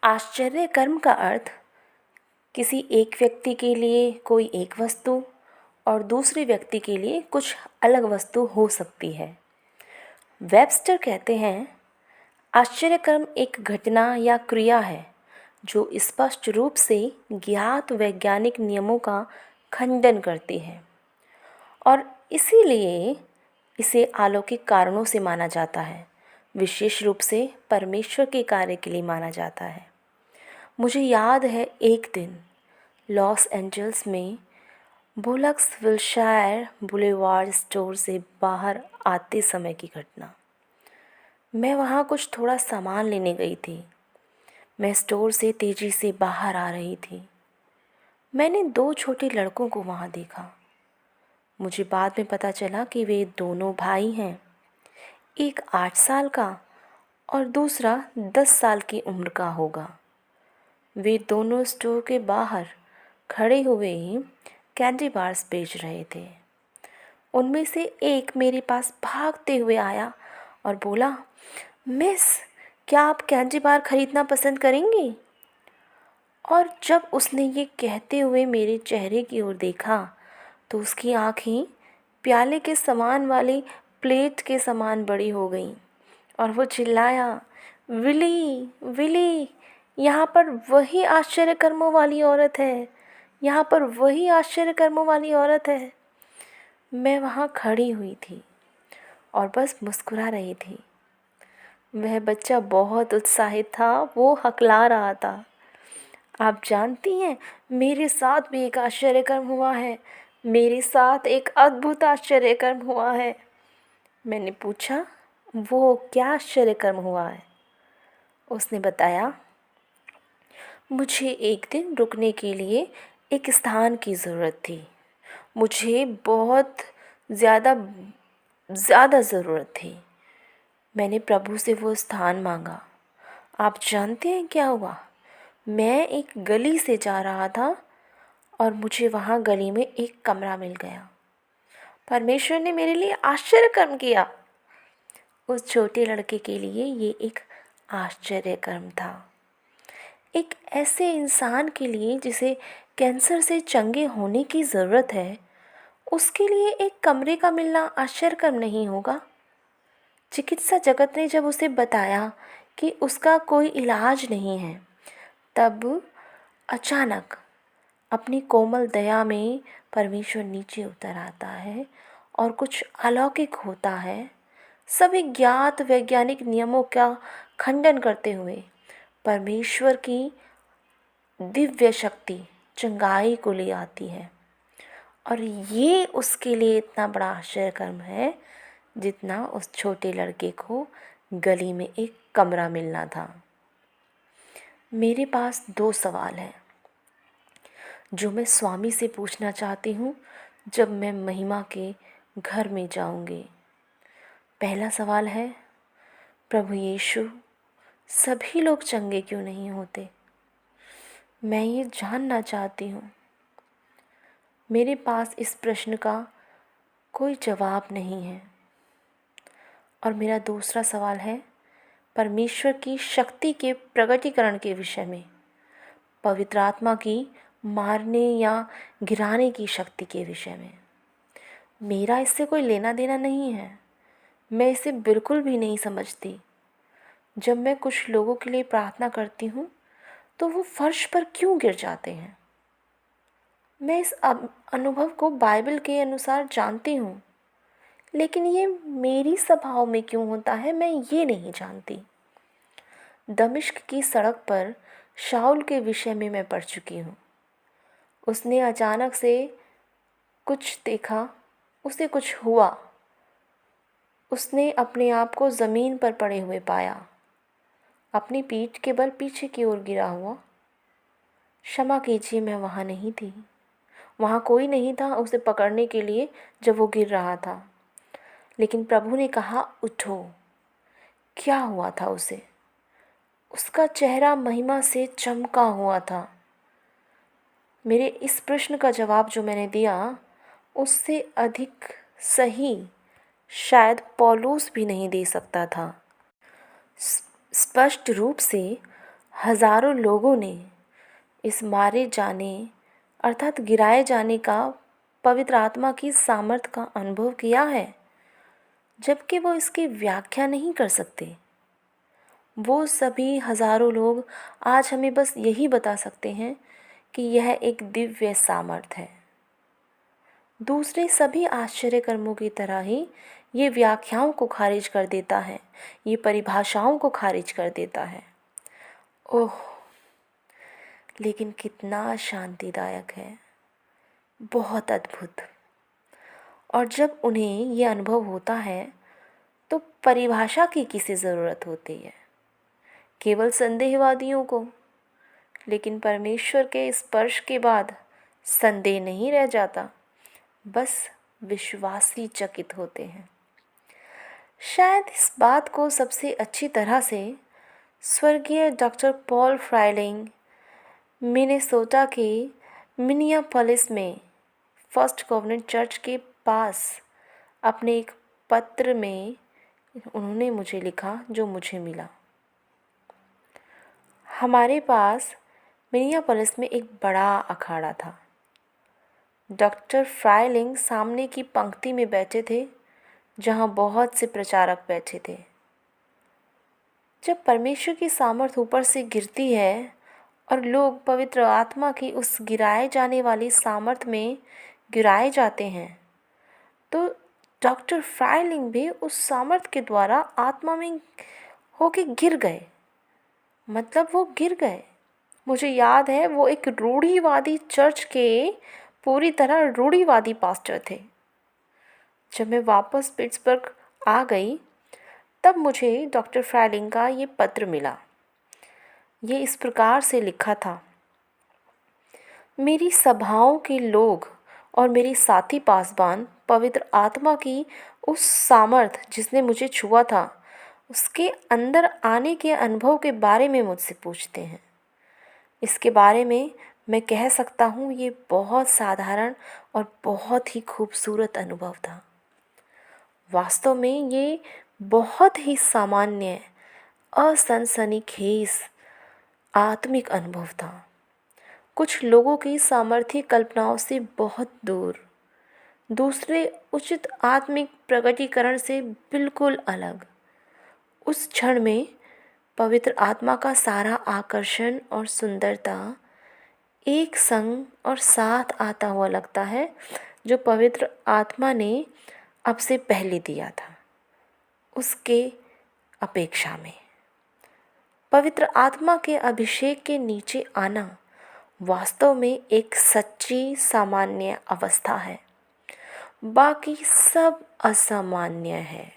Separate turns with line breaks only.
आश्चर्य कर्म का अर्थ किसी एक व्यक्ति के लिए कोई एक वस्तु और दूसरे व्यक्ति के लिए कुछ अलग वस्तु हो सकती है। वेबस्टर कहते हैं, आश्चर्य कर्म एक घटना या क्रिया है जो स्पष्ट रूप से ज्ञात वैज्ञानिक नियमों का खंडन करती है और इसीलिए इसे अलौकिक कारणों से माना जाता है, विशेष रूप से परमेश्वर के कार्य के लिए माना जाता है। मुझे याद है एक दिन लॉस एंजल्स में बुलक्स विल्शायर बुलेवार्ड स्टोर से बाहर आते समय की घटना। मैं वहाँ कुछ थोड़ा सामान लेने गई थी। मैं स्टोर से तेज़ी से बाहर आ रही थी। मैंने 2 छोटे लड़कों को वहाँ देखा। मुझे बाद में पता चला कि वे दोनों भाई हैं, एक 8 साल का और दूसरा 10 साल की उम्र का होगा। वे दोनों स्टोर के बाहर खड़े हुए ही कैंडी बार्स बेच रहे थे। उनमें से एक मेरे पास भागते हुए आया और बोला, मिस, क्या आप कैंडी बार खरीदना पसंद करेंगी? और जब उसने ये कहते हुए मेरे चेहरे की ओर देखा तो उसकी आँखें प्याले के सामान वाली प्लेट के समान बड़ी हो गईं और वो चिल्लाया, विली, विली, यहाँ पर वही आश्चर्य कर्मों वाली औरत है, यहाँ पर वही आश्चर्य कर्मों वाली औरत है। मैं वहाँ खड़ी हुई थी और बस मुस्कुरा रही थी। वह बच्चा बहुत उत्साहित था, वो हकला रहा था, आप जानती हैं, मेरे साथ भी एक आश्चर्यकर्म हुआ है, मेरे साथ एक अद्भुत आश्चर्यकर्म हुआ है। मैंने पूछा, वो क्या आश्चर्यकर्म हुआ है? उसने बताया, मुझे एक दिन रुकने के लिए एक स्थान की ज़रूरत थी। मुझे बहुत ज़्यादा ज़रूरत थी। मैंने प्रभु से वो स्थान मांगा। आप जानते हैं क्या हुआ? मैं एक गली से जा रहा था और मुझे वहाँ गली में एक कमरा मिल गया। परमेश्वर ने मेरे लिए आश्चर्य कर्म किया। उस छोटे लड़के के लिए ये एक आश्चर्य कर्म था। एक ऐसे इंसान के लिए जिसे कैंसर से चंगे होने की ज़रूरत है, उसके लिए एक कमरे का मिलना आश्चर्य कर्म नहीं होगा। चिकित्सा जगत ने जब उसे बताया कि उसका कोई इलाज नहीं है, तब अचानक अपनी कोमल दया में परमेश्वर नीचे उतर आता है और कुछ अलौकिक होता है। सभी ज्ञात वैज्ञानिक नियमों का खंडन करते हुए परमेश्वर की दिव्य शक्ति चंगाई को ले आती है और ये उसके लिए इतना बड़ा आश्चर्य कर्म है जितना उस छोटे लड़के को गली में एक कमरा मिलना था। मेरे पास 2 सवाल हैं जो मैं स्वामी से पूछना चाहती हूँ जब मैं महिमा के घर में जाऊँगी। पहला सवाल है, प्रभु यीशु, सभी लोग चंगे क्यों नहीं होते? मैं ये जानना चाहती हूँ। मेरे पास इस प्रश्न का कोई जवाब नहीं है। और मेरा दूसरा सवाल है, परमेश्वर की शक्ति के प्रकटीकरण के विषय में, पवित्र आत्मा की मारने या गिराने की शक्ति के विषय में। मेरा इससे कोई लेना देना नहीं है। मैं इसे बिल्कुल भी नहीं समझती। जब मैं कुछ लोगों के लिए प्रार्थना करती हूँ तो वो फर्श पर क्यों गिर जाते हैं? मैं इस अनुभव को बाइबल के अनुसार जानती हूँ, लेकिन ये मेरी सभाओं में क्यों होता है, मैं ये नहीं जानती। दमिश्क की सड़क पर शाऊल के विषय में मैं पढ़ चुकी हूँ। उसने अचानक से कुछ देखा, उसे कुछ हुआ। उसने अपने आप को ज़मीन पर पड़े हुए पाया, अपनी पीठ के बल पीछे की ओर गिरा हुआ। क्षमा कीजिए, मैं वहाँ नहीं थी। वहाँ कोई नहीं था उसे पकड़ने के लिए जब वो गिर रहा था। लेकिन प्रभु ने कहा, उठो। क्या हुआ था उसे? उसका चेहरा महिमा से चमका हुआ था। मेरे इस प्रश्न का जवाब जो मैंने दिया, उससे अधिक सही शायद पौलुस भी नहीं दे सकता था। स्पष्ट रूप से हजारों लोगों ने इस मारे जाने अर्थात गिराए जाने का पवित्र आत्मा की सामर्थ का अनुभव किया है, जबकि वो इसकी व्याख्या नहीं कर सकते। वो सभी हजारों लोग आज हमें बस यही बता सकते हैं कि यह एक दिव्य सामर्थ है। दूसरे सभी आश्चर्य कर्मों की तरह ही ये व्याख्याओं को खारिज कर देता है, ये परिभाषाओं को खारिज कर देता है। ओह, लेकिन कितना शांतिदायक है, बहुत अद्भुत। और जब उन्हें ये अनुभव होता है तो परिभाषा की किसे ज़रूरत होती है? केवल संदेहवादियों को। लेकिन परमेश्वर के स्पर्श के बाद संदेह नहीं रह जाता, बस विश्वासी चकित होते हैं। शायद इस बात को सबसे अच्छी तरह से स्वर्गीय डॉक्टर पॉल फ्राइलिंग मिनेसोटा के मिनियापोलिस में फर्स्ट कॉवेनेंट चर्च के पास अपने एक पत्र में उन्होंने मुझे लिखा, जो मुझे मिला। हमारे पास मिनियापोलिस में एक बड़ा अखाड़ा था। डॉक्टर फ्राइलिंग सामने की पंक्ति में बैठे थे, जहाँ बहुत से प्रचारक बैठे थे। जब परमेश्वर की सामर्थ ऊपर से गिरती है और लोग पवित्र आत्मा की उस गिराए जाने वाली सामर्थ में गिराए जाते हैं, तो डॉक्टर फ्राइलिंग भी उस सामर्थ के द्वारा आत्मा में होके गिर गए। मतलब वो गिर गए। मुझे याद है, वो एक रूढ़िवादी चर्च के पूरी तरह रूढ़िवादी पास्टर थे। जब मैं वापस पिट्सबर्ग आ गई, तब मुझे डॉक्टर फ्राइलिंग का ये पत्र मिला। ये इस प्रकार से लिखा था: मेरी सभाओं के लोग और मेरी साथी पासबान पवित्र आत्मा की उस सामर्थ जिसने मुझे छुआ था, उसके अंदर आने के अनुभव के बारे में मुझसे पूछते हैं। इसके बारे में मैं कह सकता हूँ, ये बहुत साधारण और बहुत ही खूबसूरत अनुभव था। वास्तव में ये बहुत ही सामान्य, असनसनीखेज आत्मिक अनुभव था, कुछ लोगों की सामर्थ्य कल्पनाओं से बहुत दूर, दूसरे उचित आत्मिक प्रकटीकरण से बिल्कुल अलग। उस क्षण में पवित्र आत्मा का सारा आकर्षण और सुंदरता एक संग और साथ आता हुआ लगता है, जो पवित्र आत्मा ने अब से पहले दिया था उसके अपेक्षा में। पवित्र आत्मा के अभिषेक के नीचे आना वास्तव में एक सच्ची सामान्य अवस्था है, बाकी सब असामान्य है।